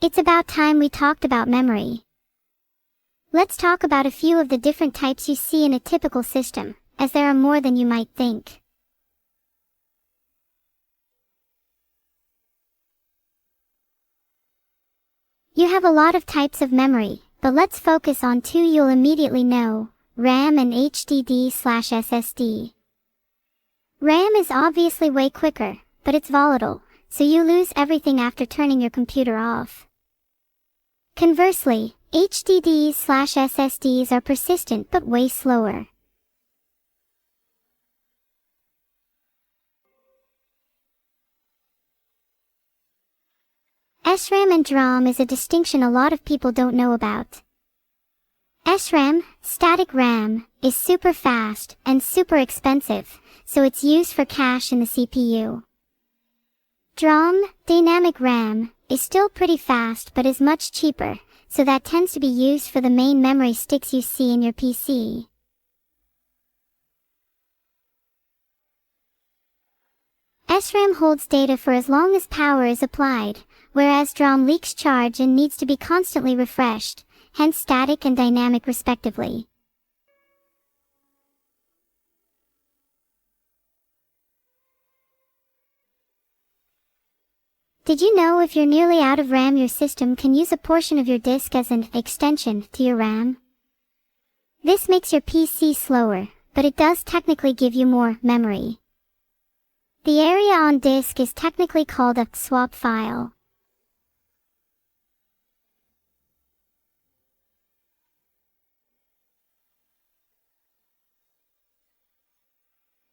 It's about time we talked about memory. Let's talk about a few of the different types you see in a typical system, as there are more than you might think. You have a lot of types of memory, but let's focus on two you'll immediately know: RAM and HDD/SSD. RAM is obviously way quicker, but it's volatile, so you lose everything after turning your computer off. Conversely, HDDs/SSDs are persistent but way slower. SRAM and DRAM is a distinction a lot of people don't know about. SRAM, static RAM, is super fast and super expensive, so it's used for cache in the CPU. DRAM, dynamic RAM, is still pretty fast but is much cheaper, so that tends to be used for the main memory sticks you see in your PC. SRAM holds data for as long as power is applied, whereas DRAM leaks charge and needs to be constantly refreshed, hence static and dynamic respectively. Did you know if you're nearly out of RAM, your system can use a portion of your disk as an extension to your RAM? This makes your PC slower, but it does technically give you more memory. The area on disk is technically called a swap file.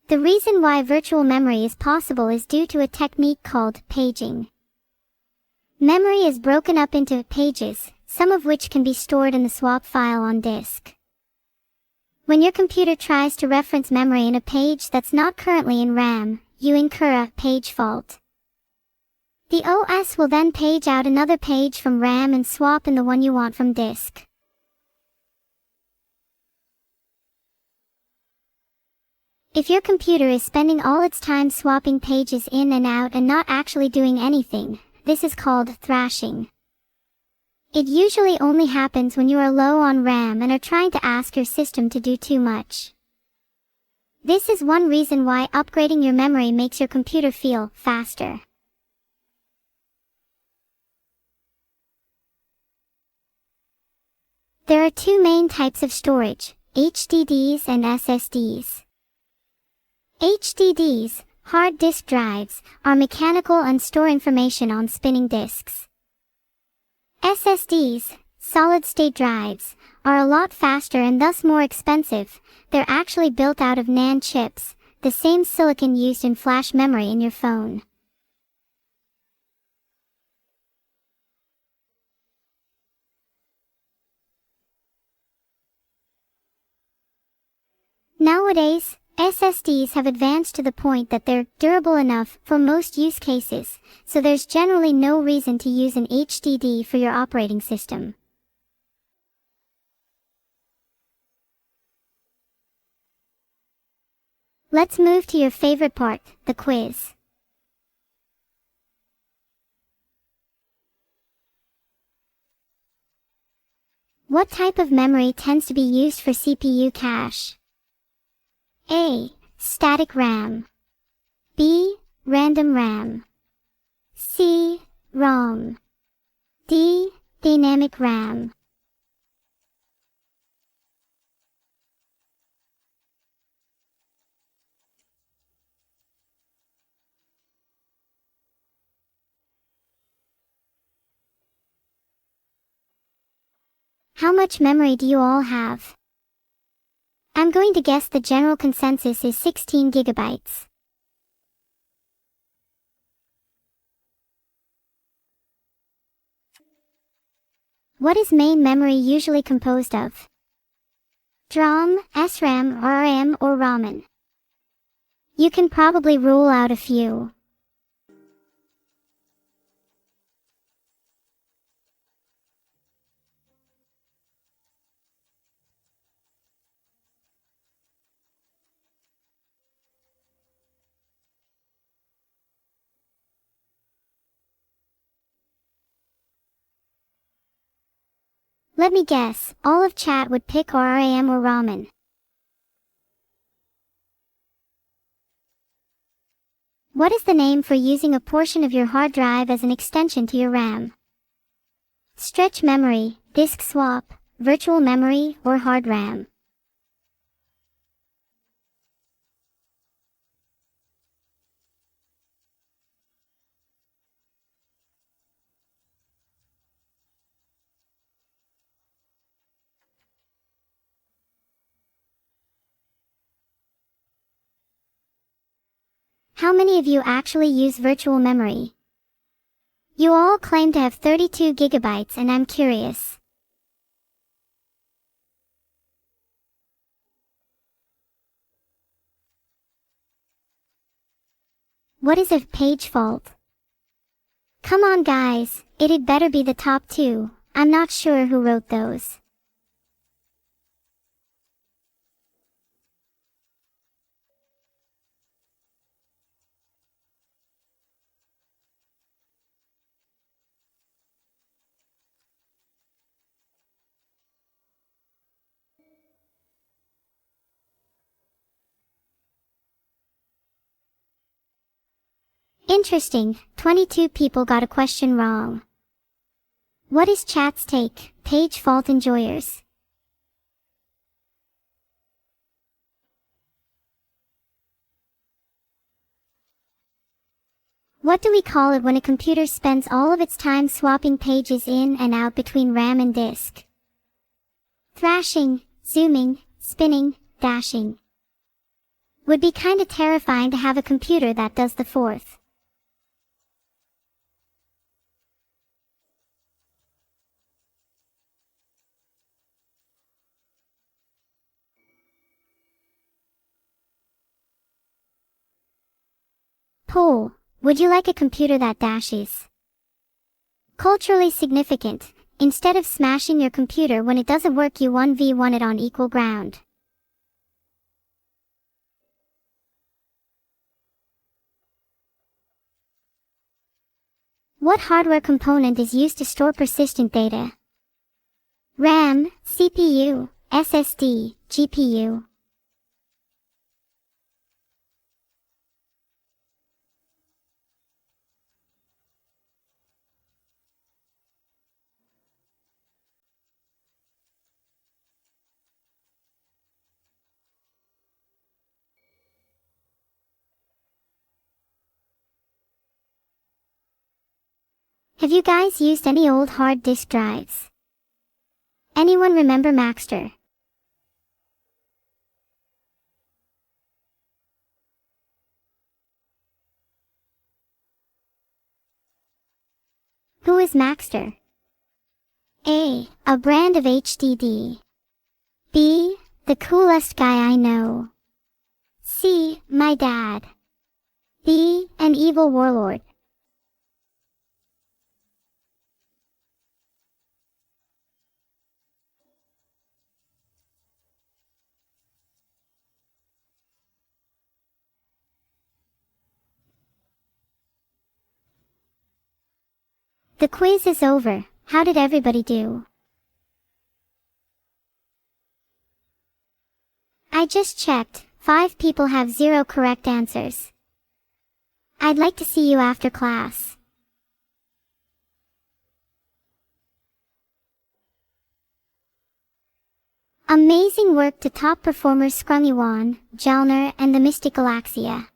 The reason why virtual memory is possible is due to a technique called paging. Memory is broken up into pages, some of which can be stored in the swap file on disk. When your computer tries to reference memory in a page that's not currently in RAM, you incur a page fault. The OS will then page out another page from RAM and swap in the one you want from disk. If your computer is spending all its time swapping pages in and out and not actually doing anything, this is called thrashing. It usually only happens when you are low on RAM and are trying to ask your system to do too much. This is one reason why upgrading your memory makes your computer feel faster. There are two main types of storage, HDDs and SSDs. HDDs, hard disk drives, are mechanical and store information on spinning disks. SSDs, solid-state drives, are a lot faster and thus more expensive. They're actually built out of NAND chips, the same silicon used in flash memory in your phone. Nowadays, SSDs have advanced to the point that they're durable enough for most use cases, so there's generally no reason to use an HDD for your operating system. Let's move to your favorite part, the quiz. What type of memory tends to be used for CPU cache? A. Static RAM. B. Random RAM. C. ROM. D. Dynamic RAM. How much memory do you all have? I'm going to guess the general consensus is 16 gigabytes. What is main memory usually composed of? DRAM, SRAM, RAM, or ROM? You can probably rule out a few. Let me guess, all of chat would pick RAM or ramen. What is the name for using a portion of your hard drive as an extension to your RAM? Stretch memory, disk swap, virtual memory, or hard RAM? How many of you actually use virtual memory? You all claim to have 32 gigabytes and I'm curious. What is a page fault? Come on guys, it'd better be the top two. I'm not sure who wrote those. Interesting, 22 people got a question wrong. What is chat's take, page fault enjoyers? What do we call it when a computer spends all of its time swapping pages in and out between RAM and disk? Thrashing, zooming, spinning, dashing. Would be kinda terrifying to have a computer that does the fourth. Poll, would you like a computer that dashes? Culturally significant, instead of smashing your computer when it doesn't work you 1v1 it on equal ground. What hardware component is used to store persistent data? RAM, CPU, SSD, GPU. Have you guys used any old hard disk drives? Anyone remember Maxter? Who is Maxter? A brand of HDD. B, the coolest guy I know. C, my dad. D, an evil warlord. The quiz is over. How did everybody do? I just checked. 5 people have 0 correct answers. I'd like to see you after class. Amazing work to top performers Scrungywan, Jalner, and the Mystic Galaxia.